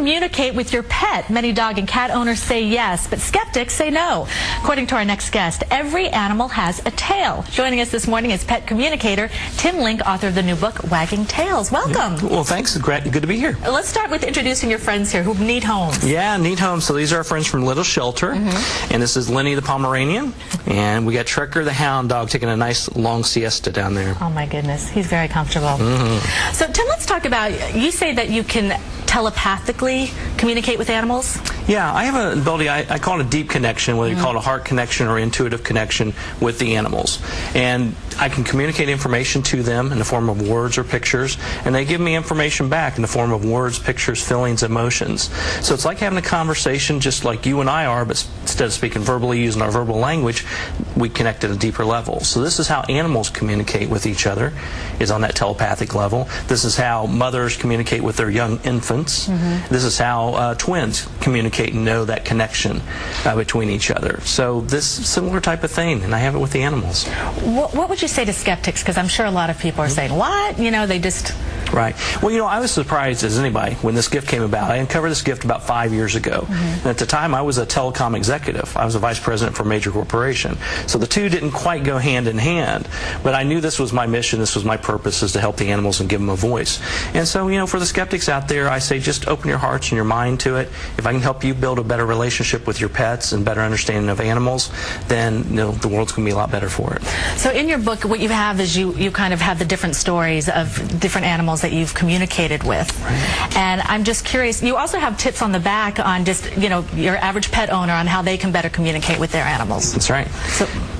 communicate with your pet? Many dog and cat owners say yes, but skeptics say no. According to our next guest, every animal has a tail. Joining us this morning is pet communicator Tim Link, author of the new book, Wagging Tails. Welcome. Yeah. Well, thanks. Good to be here. Let's start with introducing your friends here who need homes. Yeah, need homes. So these are our friends from Little Shelter, and this is Lenny the Pomeranian, and we got Trekker the Hound dog taking a nice long siesta down there. Oh my goodness, he's very comfortable. So Tim, let's talk about, you say that you can telepathically communicate with animals? Yeah, I have an ability, I call it a deep connection, whether you call it a heart connection or intuitive connection with the animals. And I can communicate information to them in the form of words or pictures, and they give me information back in the form of words, pictures, feelings, emotions. So it's like having a conversation just like you and I are, but instead of speaking verbally, using our verbal language, we connect at a deeper level. So this is how animals communicate with each other, is on that telepathic level. This is how mothers communicate with their young infants. This is how twins communicate and know that connection between each other. So this similar type of thing, and I have it with the animals. What would you say to skeptics? Because I'm sure a lot of people are saying, what? You know, they just... Right. Well, you know, I was surprised as anybody when this gift came about. I uncovered this gift about 5 years ago. And at the time, I was a telecom executive. I was a vice president for a major corporation. So the two didn't quite go hand in hand. But I knew this was my mission, this was my purpose, is to help the animals and give them a voice. And so, you know, for the skeptics out there, I say just open your hearts and your mind to it. If I can help you build a better relationship with your pets and better understanding of animals, then, you know, the world's going to be a lot better for it. So in your book, what you have is you kind of have the different stories of different animals that you've communicated with. Right. And I'm just curious, you also have tips on the back on just, you know, your average pet owner on how they can better communicate with their animals. That's right.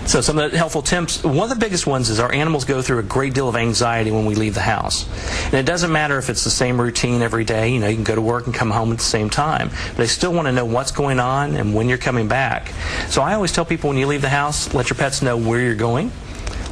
So some of the helpful tips, one of the biggest ones is our animals go through a great deal of anxiety when we leave the house. And it doesn't matter if it's the same routine every day, you know, you can go to work and come home at the same time, but they still want to know what's going on and when you're coming back. So I always tell people when you leave the house, let your pets know where you're going,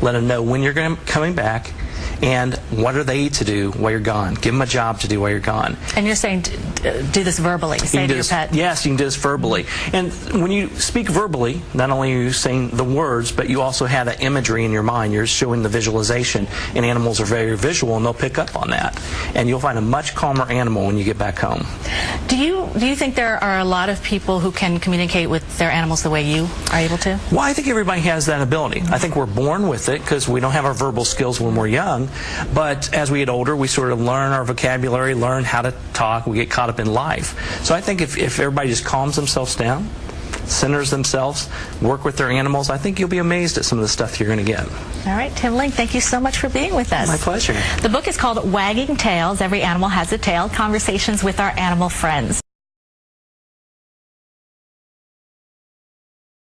let them know when you're coming back, and what are they to do while you're gone. Give them a job to do while you're gone. And you're saying do this verbally, say to your pet. Yes, you can do this verbally. And when you speak verbally, not only are you saying the words, but you also have that imagery in your mind. You're showing the visualization, and animals are very visual, and they'll pick up on that. And you'll find a much calmer animal when you get back home. Do you think there are a lot of people who can communicate with their animals the way you are able to? Well, I think everybody has that ability. I think we're born with it because we don't have our verbal skills when we're young. But as we get older, we sort of learn our vocabulary, learn how to talk, we get caught up in life. So I think if everybody just calms themselves down, centers themselves, work with their animals, I think you'll be amazed at some of the stuff you're going to get. All right, Tim Link, thank you so much for being with us. My pleasure. The book is called Wagging Tails. Every Animal Has a Tail, Conversations with Our Animal Friends.